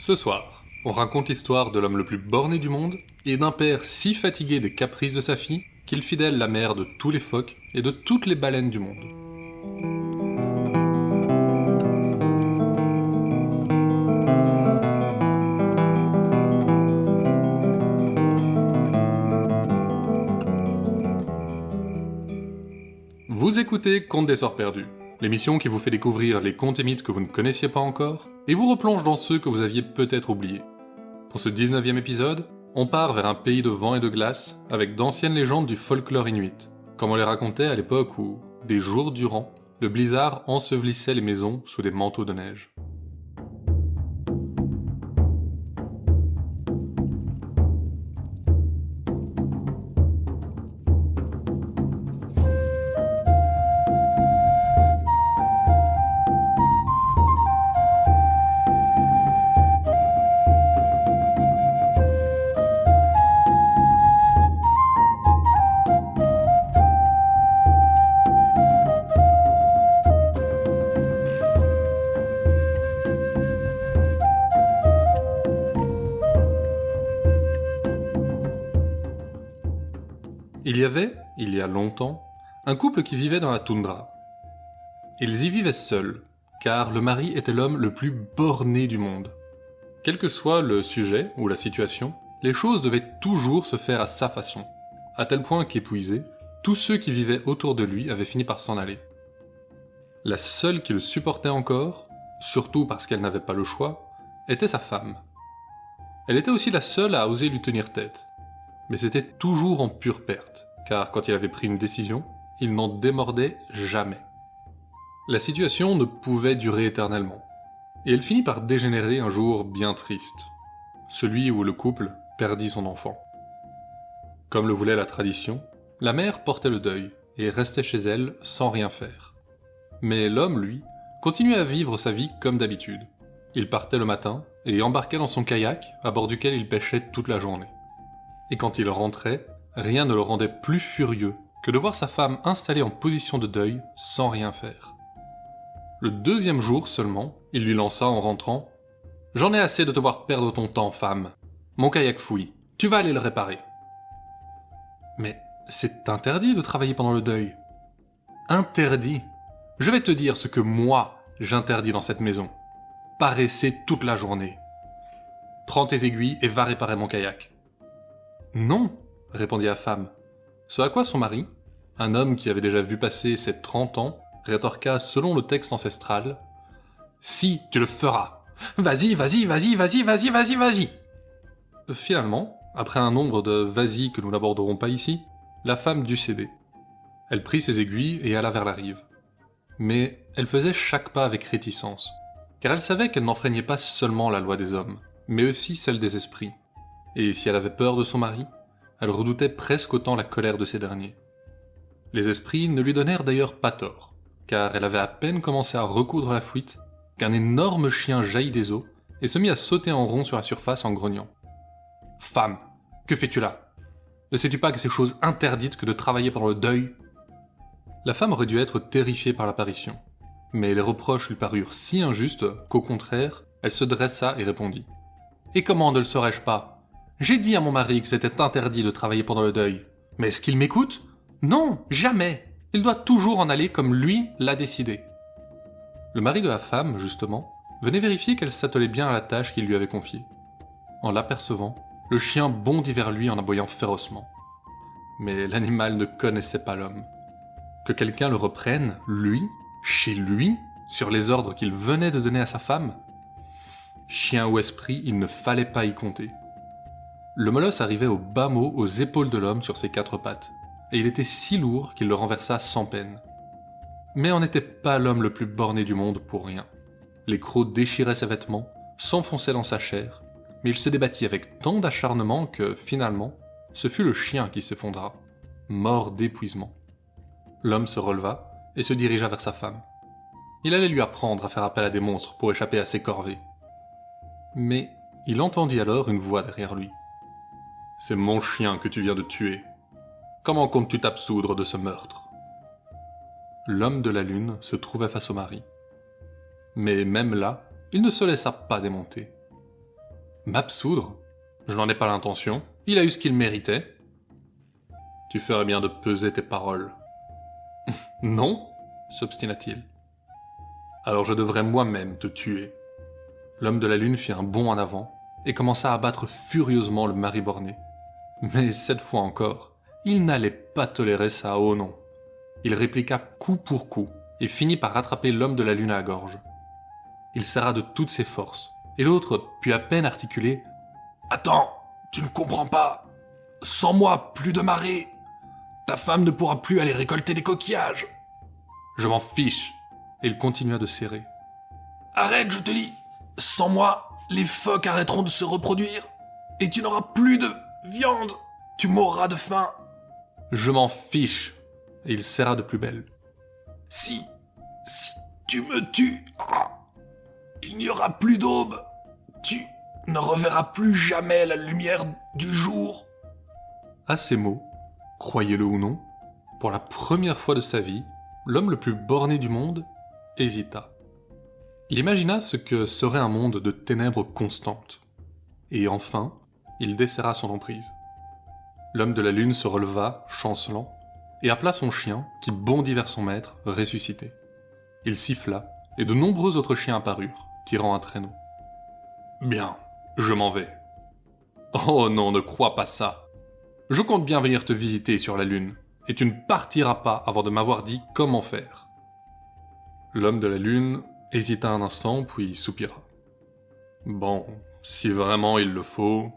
Ce soir, on raconte l'histoire de l'homme le plus borné du monde et d'un père si fatigué des caprices de sa fille qu'il fidèle la mère de tous les phoques et de toutes les baleines du monde. Vous écoutez Contes des Soirs Perdus, l'émission qui vous fait découvrir les contes et mythes que vous ne connaissiez pas encore et vous replonge dans ceux que vous aviez peut-être oubliés. Pour ce 19e épisode, on part vers un pays de vent et de glace avec d'anciennes légendes du folklore inuit, comme on les racontait à l'époque où, des jours durant, le blizzard ensevelissait les maisons sous des manteaux de neige. Il y a longtemps, un couple qui vivait dans la toundra. Ils y vivaient seuls, car le mari était l'homme le plus borné du monde. Quel que soit le sujet ou la situation, les choses devaient toujours se faire à sa façon, à tel point qu'épuisés, tous ceux qui vivaient autour de lui avaient fini par s'en aller. La seule qui le supportait encore, surtout parce qu'elle n'avait pas le choix, était sa femme. Elle était aussi la seule à oser lui tenir tête, mais c'était toujours en pure perte, car quand il avait pris une décision, il n'en démordait jamais. La situation ne pouvait durer éternellement, et elle finit par dégénérer un jour bien triste, celui où le couple perdit son enfant. Comme le voulait la tradition, la mère portait le deuil et restait chez elle sans rien faire. Mais l'homme, lui, continuait à vivre sa vie comme d'habitude. Il partait le matin et embarquait dans son kayak, à bord duquel il pêchait toute la journée. Et quand il rentrait, rien ne le rendait plus furieux que de voir sa femme installée en position de deuil sans rien faire. Le deuxième jour seulement, il lui lança en rentrant « J'en ai assez de te voir perdre ton temps, femme. Mon kayak fouille, tu vas aller le réparer. » « Mais c'est interdit de travailler pendant le deuil. »« Interdit ? Je vais te dire ce que moi j'interdis dans cette maison. Paresser toute la journée. Prends tes aiguilles et va réparer mon kayak. »« Non !» répondit la femme. Ce à quoi son mari, un homme qui avait déjà vu passer ses 30 ans, rétorqua selon le texte ancestral « Si, tu le feras. Vas-y, vas-y, vas-y, vas-y, vas-y, vas-y, vas-y !» Finalement, après un nombre de « vas-y » que nous n'aborderons pas ici, la femme dut céder. Elle prit ses aiguilles et alla vers la rive. Mais elle faisait chaque pas avec réticence, car elle savait qu'elle n'enfreignait pas seulement la loi des hommes, mais aussi celle des esprits. Et si elle avait peur de son mari, elle redoutait presque autant la colère de ces derniers. Les esprits ne lui donnèrent d'ailleurs pas tort, car elle avait à peine commencé à recoudre la fuite qu'un énorme chien jaillit des eaux et se mit à sauter en rond sur la surface en grognant. « Femme, que fais-tu là ? Ne sais-tu pas que c'est chose interdite que de travailler pendant le deuil ?» La femme aurait dû être terrifiée par l'apparition, mais les reproches lui parurent si injustes qu'au contraire, elle se dressa et répondit. « Et comment ne le saurais-je pas ? J'ai dit à mon mari que c'était interdit de travailler pendant le deuil. Mais est-ce qu'il m'écoute ? Non, jamais. Il doit toujours en aller comme lui l'a décidé. » Le mari de la femme, justement, venait vérifier qu'elle s'attelait bien à la tâche qu'il lui avait confiée. En l'apercevant, le chien bondit vers lui en aboyant férocement. Mais l'animal ne connaissait pas l'homme. Que quelqu'un le reprenne, lui, chez lui, sur les ordres qu'il venait de donner à sa femme ? Chien ou esprit, il ne fallait pas y compter. Le molosse arrivait au bas mot aux épaules de l'homme sur ses 4 pattes, et il était si lourd qu'il le renversa sans peine. Mais on n'était pas l'homme le plus borné du monde pour rien. Les crocs déchiraient ses vêtements, s'enfonçaient dans sa chair, mais il se débattit avec tant d'acharnement que, finalement, ce fut le chien qui s'effondra, mort d'épuisement. L'homme se releva et se dirigea vers sa femme. Il allait lui apprendre à faire appel à des monstres pour échapper à ses corvées. Mais il entendit alors une voix derrière lui. « C'est mon chien que tu viens de tuer. Comment comptes-tu t'absoudre de ce meurtre ?» L'homme de la lune se trouvait face au mari. Mais même là, il ne se laissa pas démonter. M'absoudre? Je n'en ai pas l'intention. Il a eu ce qu'il méritait. Tu ferais bien de peser tes paroles. Non, s'obstina-t-il. Alors je devrais moi-même te tuer. L'homme de la lune fit un bond en avant et commença à battre furieusement le mari borné. Mais cette fois encore, il n'allait pas tolérer ça, oh non. Il répliqua coup pour coup et finit par rattraper l'homme de la lune à la gorge. Il serra de toutes ses forces, et l'autre put à peine articuler « Attends, tu ne comprends pas. Sans moi, plus de marée. Ta femme ne pourra plus aller récolter des coquillages. » Je m'en fiche, et il continua de serrer. « Arrête, je te dis. Sans moi, les phoques arrêteront de se reproduire, et tu n'auras plus de viande. Tu mourras de faim. » Je m'en fiche, et il serra de plus belle. « Si tu me tues, il n'y aura plus d'aube. Tu ne reverras plus jamais la lumière du jour. » À ces mots, croyez-le ou non, pour la première fois de sa vie, l'homme le plus borné du monde hésita. Il imagina ce que serait un monde de ténèbres constantes. Et enfin, il desserra son emprise. L'homme de la lune se releva, chancelant, et appela son chien, qui bondit vers son maître, ressuscité. Il siffla, et de nombreux autres chiens apparurent, tirant un traîneau. « Bien, je m'en vais. »« Oh non, ne crois pas ça. Je compte bien venir te visiter sur la lune, et tu ne partiras pas avant de m'avoir dit comment faire. » L'homme de la lune hésita un instant, puis soupira. « Bon, si vraiment il le faut...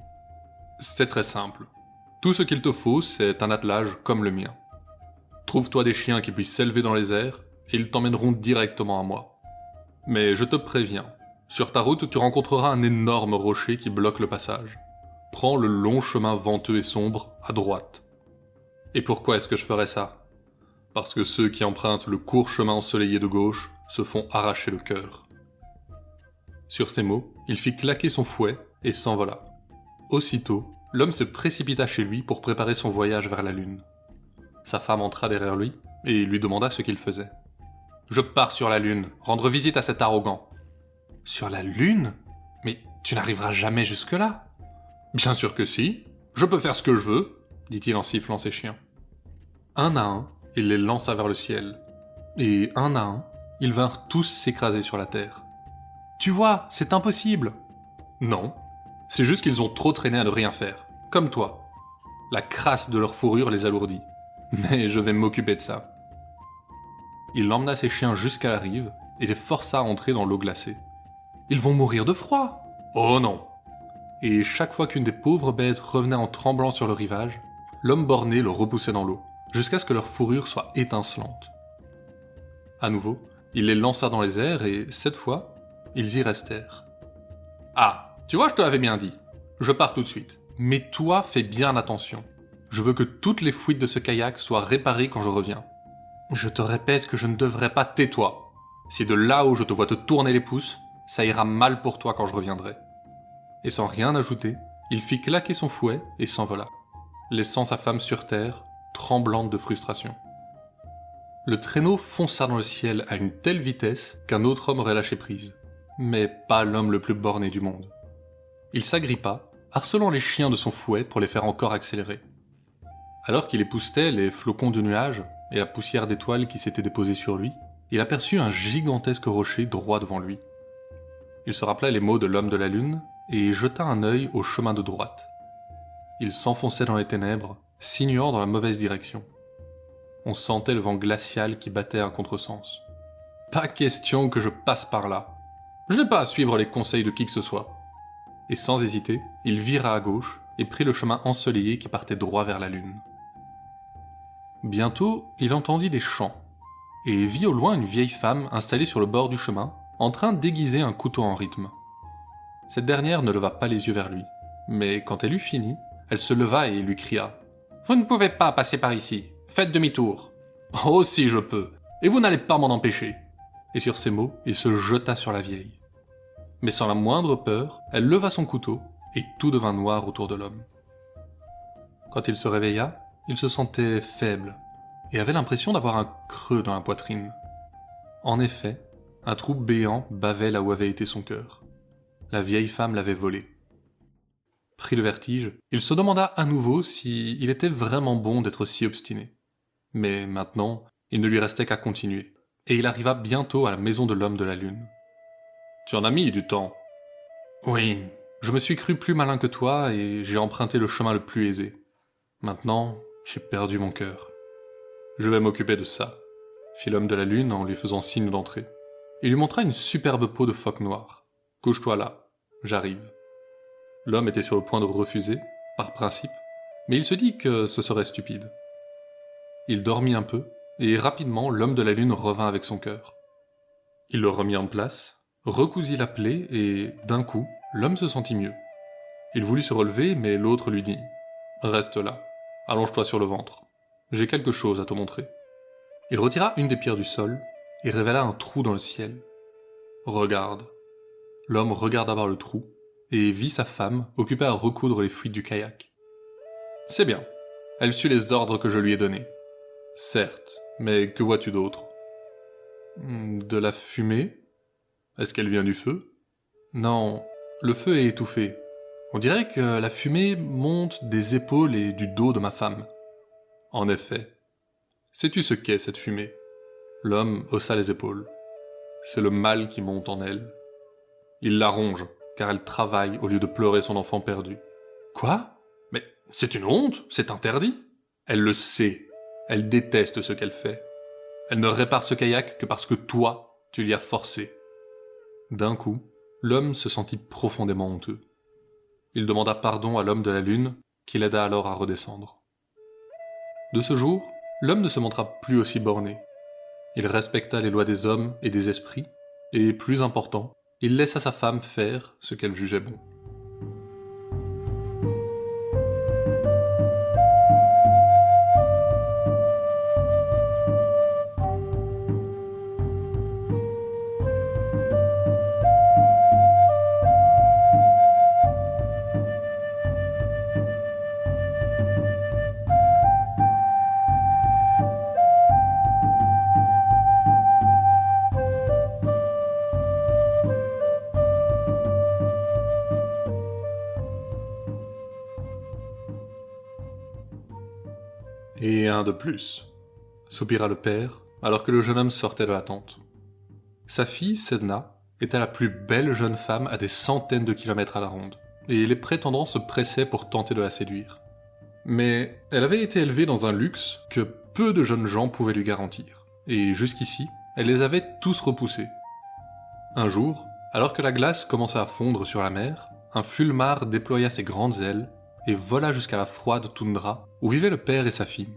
C'est très simple. Tout ce qu'il te faut, c'est un attelage comme le mien. Trouve-toi des chiens qui puissent s'élever dans les airs, et ils t'emmèneront directement à moi. Mais je te préviens, sur ta route, tu rencontreras un énorme rocher qui bloque le passage. Prends le long chemin venteux et sombre à droite. Et pourquoi est-ce que je ferais ça? Parce que ceux qui empruntent le court chemin ensoleillé de gauche se font arracher le cœur. » Sur ces mots, il fit claquer son fouet et s'envola. Aussitôt, l'homme se précipita chez lui pour préparer son voyage vers la lune. Sa femme entra derrière lui et lui demanda ce qu'il faisait. « Je pars sur la lune, rendre visite à cet arrogant. »« Sur la lune? Mais tu n'arriveras jamais jusque-là. »« Bien sûr que si. Je peux faire ce que je veux, » dit-il en sifflant ses chiens. Un à un, il les lança vers le ciel. Et un à un, ils vinrent tous s'écraser sur la terre. « Tu vois, c'est impossible. »« Non, c'est juste qu'ils ont trop traîné à ne rien faire, comme toi. La crasse de leur fourrure les alourdit. Mais je vais m'occuper de ça. » Il emmena ses chiens jusqu'à la rive et les força à entrer dans l'eau glacée. « Ils vont mourir de froid. »« Oh non !» Et chaque fois qu'une des pauvres bêtes revenait en tremblant sur le rivage, l'homme borné le repoussait dans l'eau, jusqu'à ce que leur fourrure soit étincelante. À nouveau, il les lança dans les airs et, cette fois, ils y restèrent. « Ah, tu vois, je te l'avais bien dit. Je pars tout de suite. Mais toi, fais bien attention. Je veux que toutes les fuites de ce kayak soient réparées quand je reviens. Je te répète que je ne devrais pas. Tais-toi. Si de là où je te vois te tourner les pouces, ça ira mal pour toi quand je reviendrai. » Et sans rien ajouter, il fit claquer son fouet et s'envola, laissant sa femme sur terre, tremblante de frustration. Le traîneau fonça dans le ciel à une telle vitesse qu'un autre homme aurait lâché prise, mais pas l'homme le plus borné du monde. Il s'agrippa, harcelant les chiens de son fouet pour les faire encore accélérer. Alors qu'il époussetait les flocons de nuages et la poussière d'étoiles qui s'était déposée sur lui, il aperçut un gigantesque rocher droit devant lui. Il se rappela les mots de l'homme de la lune et jeta un œil au chemin de droite. Il s'enfonçait dans les ténèbres, sinuant dans la mauvaise direction. On sentait le vent glacial qui battait à contresens. Pas question que je passe par là. Je n'ai pas à suivre les conseils de qui que ce soit. Et sans hésiter, il vira à gauche et prit le chemin ensoleillé qui partait droit vers la lune. Bientôt, il entendit des chants et vit au loin une vieille femme installée sur le bord du chemin, en train d'aiguiser un couteau en rythme. Cette dernière ne leva pas les yeux vers lui, mais quand elle eut fini, elle se leva et lui cria « Vous ne pouvez pas passer par ici, faites demi-tour. »« Oh si je peux, et vous n'allez pas m'en empêcher. » Et sur ces mots, il se jeta sur la vieille. Mais sans la moindre peur, elle leva son couteau, et tout devint noir autour de l'homme. Quand il se réveilla, il se sentait faible, et avait l'impression d'avoir un creux dans la poitrine. En effet, un trou béant bavait là où avait été son cœur. La vieille femme l'avait volé. Pris le vertige, il se demanda à nouveau s'il était vraiment bon d'être si obstiné. Mais maintenant, il ne lui restait qu'à continuer, et il arriva bientôt à la maison de l'homme de la lune. « Tu en as mis du temps. »« Oui, je me suis cru plus malin que toi et j'ai emprunté le chemin le plus aisé. Maintenant, j'ai perdu mon cœur. Je vais m'occuper de ça, » fit l'homme de la lune en lui faisant signe d'entrer. Il lui montra une superbe peau de phoque noire. « Couche-toi là, j'arrive. » L'homme était sur le point de refuser, par principe, mais il se dit que ce serait stupide. Il dormit un peu, et rapidement l'homme de la lune revint avec son cœur. Il le remit en place, recousit la plaie, et d'un coup, l'homme se sentit mieux. Il voulut se relever, mais l'autre lui dit « Reste là, allonge-toi sur le ventre. J'ai quelque chose à te montrer. » Il retira une des pierres du sol, et révéla un trou dans le ciel. « Regarde. » L'homme regarda vers le trou, et vit sa femme occupée à recoudre les fuites du kayak. « C'est bien. Elle suit les ordres que je lui ai donnés. » « Certes, mais que vois-tu d'autre ?»« De la fumée ? Est-ce qu'elle vient du feu ? » ?»« Non, le feu est étouffé. On dirait que la fumée monte des épaules et du dos de ma femme. »« En effet. Sais-tu ce qu'est cette fumée ?» L'homme haussa les épaules. « C'est le mal qui monte en elle. Il la ronge, car elle travaille au lieu de pleurer son enfant perdu. »« Quoi ? Mais c'est une honte, c'est interdit. » »« Elle le sait. Elle déteste ce qu'elle fait. Elle ne répare ce kayak que parce que toi, tu l'y as forcé. » D'un coup, l'homme se sentit profondément honteux. Il demanda pardon à l'homme de la lune, qui l'aida alors à redescendre. De ce jour, l'homme ne se montra plus aussi borné. Il respecta les lois des hommes et des esprits, et plus important, il laissa sa femme faire ce qu'elle jugeait bon. Et un de plus, soupira le père, alors que le jeune homme sortait de la tente. Sa fille, Sedna, était la plus belle jeune femme à des centaines de kilomètres à la ronde, et les prétendants se pressaient pour tenter de la séduire. Mais elle avait été élevée dans un luxe que peu de jeunes gens pouvaient lui garantir, et jusqu'ici, elle les avait tous repoussés. Un jour, alors que la glace commençait à fondre sur la mer, un fulmar déploya ses grandes ailes et vola jusqu'à la froide toundra où vivaient le père et sa fille.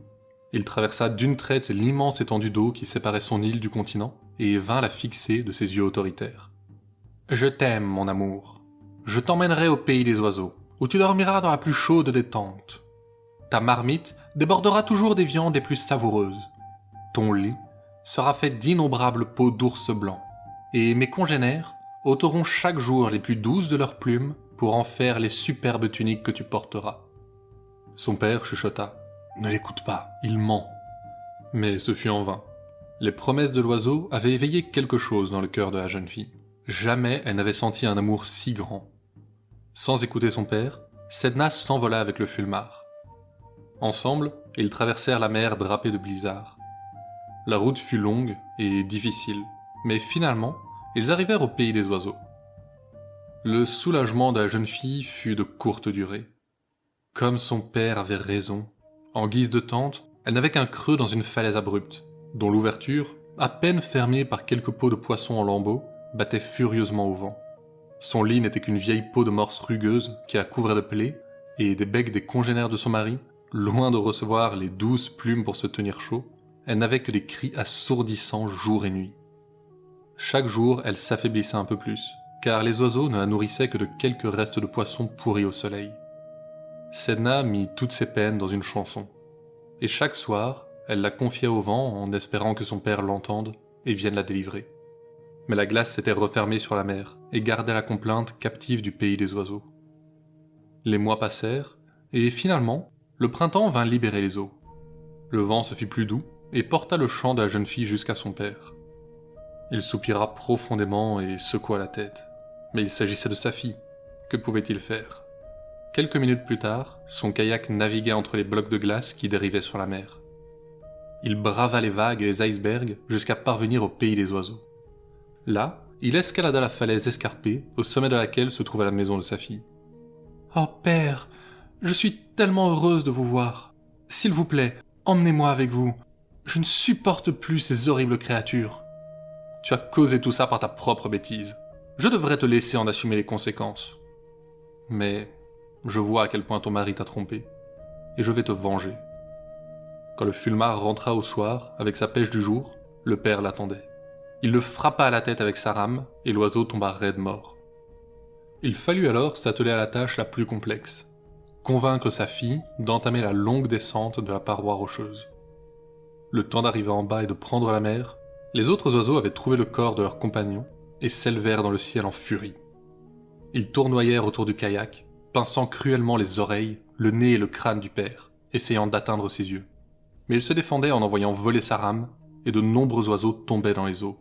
Il traversa d'une traite l'immense étendue d'eau qui séparait son île du continent et vint la fixer de ses yeux autoritaires. « Je t'aime, mon amour. Je t'emmènerai au pays des oiseaux, où tu dormiras dans la plus chaude des tentes. Ta marmite débordera toujours des viandes les plus savoureuses. Ton lit sera fait d'innombrables peaux d'ours blancs, et mes congénères ôteront chaque jour les plus douces de leurs plumes pour en faire les superbes tuniques que tu porteras. » Son père chuchota. « Ne l'écoute pas, il ment. » Mais ce fut en vain. Les promesses de l'oiseau avaient éveillé quelque chose dans le cœur de la jeune fille. Jamais elle n'avait senti un amour si grand. Sans écouter son père, Sedna s'envola avec le fulmar. Ensemble, ils traversèrent la mer drapée de blizzard. La route fut longue et difficile, mais finalement, ils arrivèrent au pays des oiseaux. Le soulagement de la jeune fille fut de courte durée. Comme son père avait raison, en guise de tente, elle n'avait qu'un creux dans une falaise abrupte, dont l'ouverture, à peine fermée par quelques peaux de poisson en lambeaux, battait furieusement au vent. Son lit n'était qu'une vieille peau de morse rugueuse qui la couvrait de plaies, et des becs des congénères de son mari, loin de recevoir les douces plumes pour se tenir chaud, elle n'avait que des cris assourdissants jour et nuit. Chaque jour, elle s'affaiblissait un peu plus, car les oiseaux ne la nourrissaient que de quelques restes de poissons pourris au soleil. Sedna mit toutes ses peines dans une chanson, et chaque soir, elle la confiait au vent en espérant que son père l'entende et vienne la délivrer. Mais la glace s'était refermée sur la mer et gardait la complainte captive du pays des oiseaux. Les mois passèrent, et finalement, le printemps vint libérer les eaux. Le vent se fit plus doux et porta le chant de la jeune fille jusqu'à son père. Il soupira profondément et secoua la tête. Mais il s'agissait de sa fille. Que pouvait-il faire ? Quelques minutes plus tard, son kayak naviguait entre les blocs de glace qui dérivaient sur la mer. Il brava les vagues et les icebergs jusqu'à parvenir au pays des oiseaux. Là, il escalada la falaise escarpée, au sommet de laquelle se trouvait la maison de sa fille. « Oh père, je suis tellement heureuse de vous voir. S'il vous plaît, emmenez-moi avec vous. Je ne supporte plus ces horribles créatures. Tu as causé tout ça par ta propre bêtise. Je devrais te laisser en assumer les conséquences. Mais je vois à quel point ton mari t'a trompé, et je vais te venger. » Quand le fulmar rentra au soir, avec sa pêche du jour, le père l'attendait. Il le frappa à la tête avec sa rame, et l'oiseau tomba raide mort. Il fallut alors s'atteler à la tâche la plus complexe, convaincre sa fille d'entamer la longue descente de la paroi rocheuse. Le temps d'arriver en bas et de prendre la mer, les autres oiseaux avaient trouvé le corps de leur compagnon et s'élevèrent dans le ciel en furie. Ils tournoyèrent autour du kayak, pinçant cruellement les oreilles, le nez et le crâne du père, essayant d'atteindre ses yeux. Mais il se défendait en envoyant voler sa rame, et de nombreux oiseaux tombaient dans les eaux.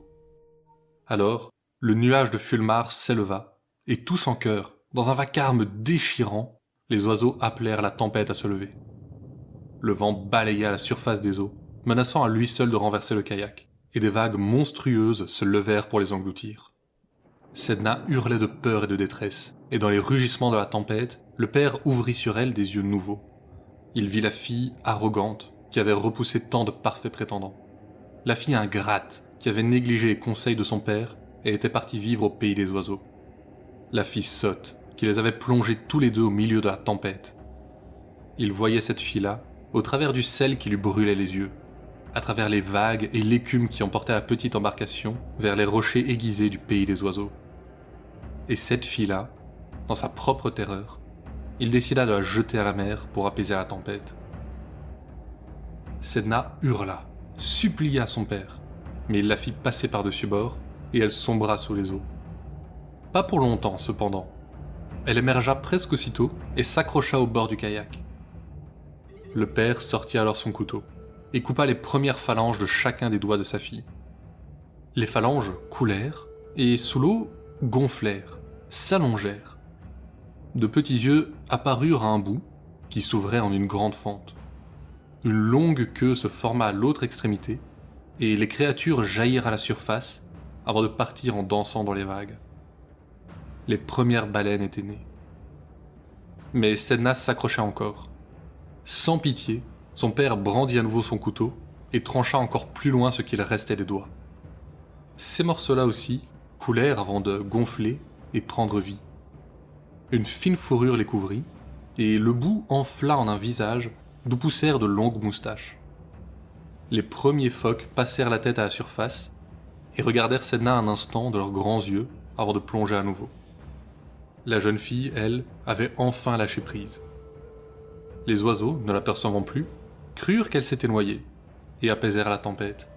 Alors, le nuage de fulmar s'éleva, et tous en chœur, dans un vacarme déchirant, les oiseaux appelèrent la tempête à se lever. Le vent balaya la surface des eaux, menaçant à lui seul de renverser le kayak, et des vagues monstrueuses se levèrent pour les engloutir. Sedna hurlait de peur et de détresse, et dans les rugissements de la tempête, le père ouvrit sur elle des yeux nouveaux. Il vit la fille arrogante, qui avait repoussé tant de parfaits prétendants. La fille ingrate, qui avait négligé les conseils de son père et était partie vivre au pays des oiseaux. La fille sotte, qui les avait plongés tous les deux au milieu de la tempête. Il voyait cette fille-là, au travers du sel qui lui brûlait les yeux, à travers les vagues et l'écume qui emportait la petite embarcation vers les rochers aiguisés du pays des oiseaux. Et cette fille-là, dans sa propre terreur, il décida de la jeter à la mer pour apaiser la tempête. Sedna hurla, supplia son père, mais il la fit passer par-dessus bord, et elle sombra sous les eaux. Pas pour longtemps, cependant. Elle émergea presque aussitôt et s'accrocha au bord du kayak. Le père sortit alors son couteau, et coupa les premières phalanges de chacun des doigts de sa fille. Les phalanges coulèrent, et sous l'eau, gonflèrent, s'allongèrent. De petits yeux apparurent à un bout, qui s'ouvrait en une grande fente. Une longue queue se forma à l'autre extrémité, et les créatures jaillirent à la surface avant de partir en dansant dans les vagues. Les premières baleines étaient nées. Mais Sedna s'accrocha encore. Sans pitié, son père brandit à nouveau son couteau et trancha encore plus loin ce qu'il restait des doigts. Ces morceaux-là aussi coulèrent avant de gonfler et prendre vie. Une fine fourrure les couvrit, et le bout enfla en un visage d'où poussèrent de longues moustaches. Les premiers phoques passèrent la tête à la surface et regardèrent Sedna un instant de leurs grands yeux avant de plonger à nouveau. La jeune fille, elle, avait enfin lâché prise. Les oiseaux, ne l'apercevant plus, crurent qu'elle s'était noyée et apaisèrent la tempête.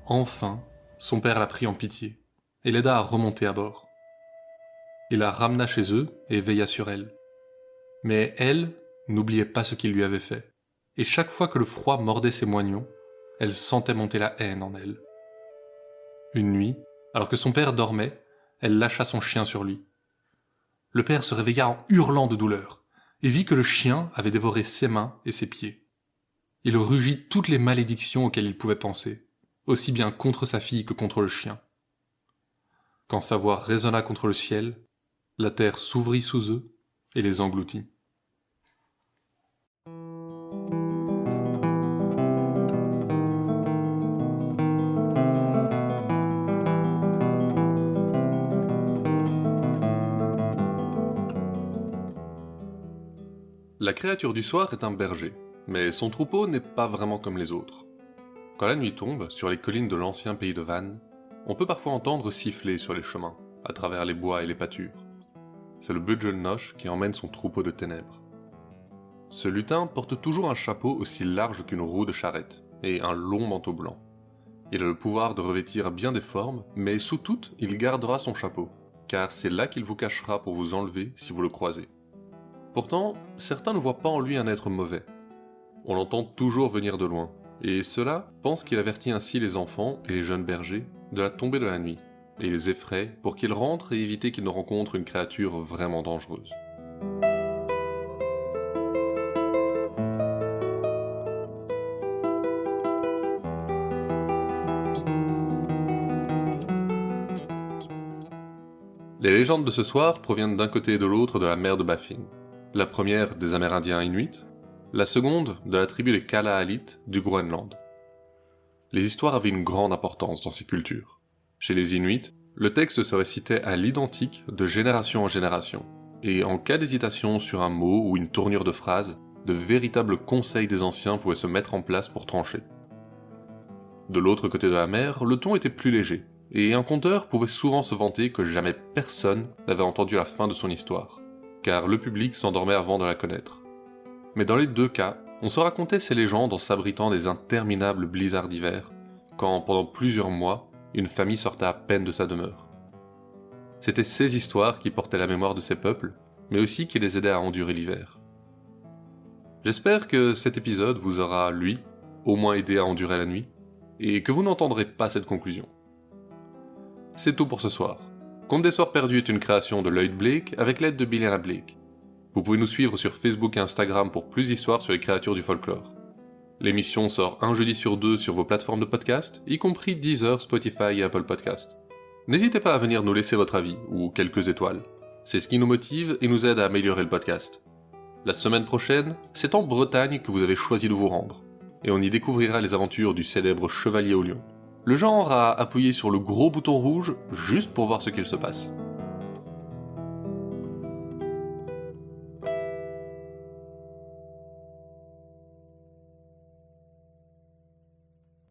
Enfin, son père la prit en pitié et l'aida à remonter à bord. Il la ramena chez eux et veilla sur elle. Mais elle n'oubliait pas ce qu'il lui avait fait, et chaque fois que le froid mordait ses moignons, elle sentait monter la haine en elle. Une nuit, alors que son père dormait, elle lâcha son chien sur lui. Le père se réveilla en hurlant de douleur, et vit que le chien avait dévoré ses mains et ses pieds. Il rugit toutes les malédictions auxquelles il pouvait penser, aussi bien contre sa fille que contre le chien. Quand sa voix résonna contre le ciel, la terre s'ouvrit sous eux et les engloutit. La créature du soir est un berger, mais son troupeau n'est pas vraiment comme les autres. Quand la nuit tombe, sur les collines de l'ancien pays de Vannes, on peut parfois entendre siffler sur les chemins, à travers les bois et les pâtures. C'est le Bödgelnoch qui emmène son troupeau de ténèbres. Ce lutin porte toujours un chapeau aussi large qu'une roue de charrette, et un long manteau blanc. Il a le pouvoir de revêtir bien des formes, mais sous toutes, il gardera son chapeau, car c'est là qu'il vous cachera pour vous enlever si vous le croisez. Pourtant, certains ne voient pas en lui un être mauvais. On l'entend toujours venir de loin, et ceux-là pensent qu'il avertit ainsi les enfants et les jeunes bergers de la tombée de la nuit, et les effraie pour qu'ils rentrent et éviter qu'ils ne rencontrent une créature vraiment dangereuse. Les légendes de ce soir proviennent d'un côté et de l'autre de la mer de Baffin. La première des Amérindiens Inuits, la seconde de la tribu des Kalaallit du Groenland. Les histoires avaient une grande importance dans ces cultures. Chez les Inuits, le texte se récitait à l'identique de génération en génération, et en cas d'hésitation sur un mot ou une tournure de phrase, de véritables conseils des anciens pouvaient se mettre en place pour trancher. De l'autre côté de la mer, le ton était plus léger, et un conteur pouvait souvent se vanter que jamais personne n'avait entendu la fin de son histoire, car le public s'endormait avant de la connaître. Mais dans les deux cas, on se racontait ces légendes en s'abritant des interminables blizzards d'hiver, quand pendant plusieurs mois, une famille sortait à peine de sa demeure. C'étaient ces histoires qui portaient la mémoire de ces peuples, mais aussi qui les aidaient à endurer l'hiver. J'espère que cet épisode vous aura, lui, au moins aidé à endurer la nuit, et que vous n'entendrez pas cette conclusion. C'est tout pour ce soir. Conte des Soirs Perdus est une création de Lloyd Blake avec l'aide de Billiana Blake. Vous pouvez nous suivre sur Facebook et Instagram pour plus d'histoires sur les créatures du folklore. L'émission sort un jeudi sur deux sur vos plateformes de podcast, y compris Deezer, Spotify et Apple Podcast. N'hésitez pas à venir nous laisser votre avis, ou quelques étoiles. C'est ce qui nous motive et nous aide à améliorer le podcast. La semaine prochaine, c'est en Bretagne que vous avez choisi de vous rendre, et on y découvrira les aventures du célèbre Chevalier au Lion. Le genre a appuyé sur le gros bouton rouge juste pour voir ce qu'il se passe.